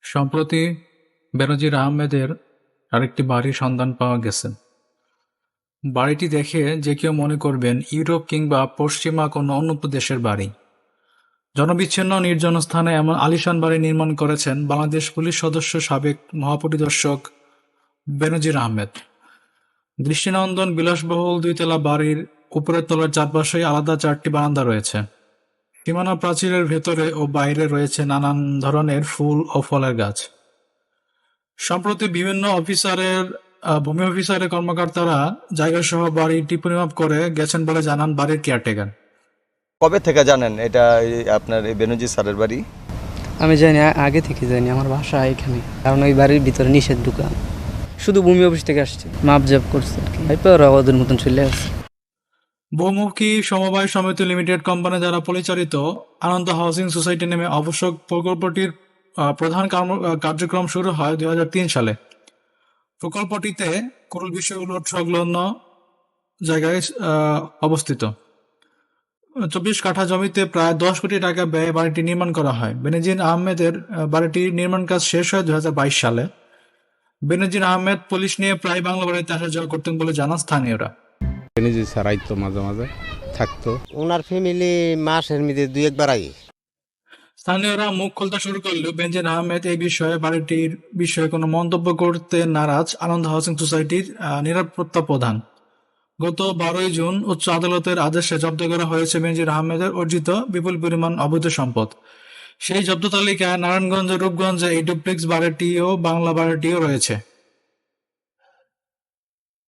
সম্প্রতি বেনজির আহমেদের আরেকটি বাড়ির সন্ধান পাওয়া গেছে। বাড়িটি দেখে যে কেউ মনে করবেন ইউরোপ কিংবা পশ্চিমা কোনো উন্নত দেশের বাড়ি। জনবিচ্ছিন্ন নির্জন স্থানে এমন আলিশান বাড়ি নির্মাণ করেছেন বাংলাদেশ পুলিশ সদস্য সাবেক মহাপরিদর্শক বেনজির আহমেদ। দৃষ্টিনন্দন বিলাসবহুল দুইতলা বাড়ির উপরের তলার চারপাশেই আলাদা 4টি বারান্দা রয়েছে। সীমানা প্রাচীরের ভেতরে ও বাইরে রয়েছে নানান ধরনের ফুল ও ফলের গাছ। সম্প্রতি বিভিন্ন ভূমি অফিসারের কর্মকর্তারা জায়গাসহ বাড়িটি পরিমাপ করে গেছেন বলে জানান বাড়ির কেয়ারটেকার। কবে থেকে জানেন এটা আপনার এই বেনজির স্যারের বাড়ি? আমি জানি, আগে থেকে জানি, আমার বাসা এখানে। কারণ ওই বাড়ির ভিতরে নিষেধ ঢুকা, শুধু ভূমি অফিস থেকে আসছে, মাপজাপ করছে আর কি। ওরা ওদের মতন চলে আসছে। বহুমুখী সমবায় সমিতি লিমিটেড কোম্পানি দ্বারা পরিচালিত আনন্দ হাউজিং সোসাইটি নামে আবশ্যক প্রকল্পটির প্রধান কার্যক্রম শুরু হয় 2003 সালে। প্রকল্পটিতে কোরল বিশ্বরোড সংলগ্ন জায়গায় অবস্থিত 24 কাঠা জমিতে প্রায় 10 কোটি টাকা ব্যয়ে বাড়িটি নির্মাণ করা হয়। বেনজির আহমেদের বাড়িটির নির্মাণ কাজ শেষ হয় 2022 সালে। বেনজির আহমেদ পুলিশ নিয়ে প্রায় বাংলা বাড়িতে আসা যাওয়া করতেন বলে জানান স্থানীয়রা। বেনজির স্যার আইতো মাঝে মাঝে থাকতো। ওনার ফ্যামিলি মাসের মধ্যে 2-1 বার আই। স্থানীয়রা মুখ খুলতে শুরু করলেও বেনজির আহমেদ এই বিষয়ে বাড়িটির বিষয়ে কোনো মন্তব্য করতে নারাজ আনন্দ হাউজিং সোসাইটির নিরাপত্তা প্রধান। গত 12 জুন উচ্চ আদালতের আদেশে জব্দ করা হয়েছে বেনজির আহমেদের অর্জিত বিপুল পরিমাণ অবৈধ সম্পদ। সেই জব্দ তালিকায় নারায়ণগঞ্জ, রূপগঞ্জে এই ডুপ্লেক্স বাড়িটিও বাংলা বাড়িটিও রয়েছে।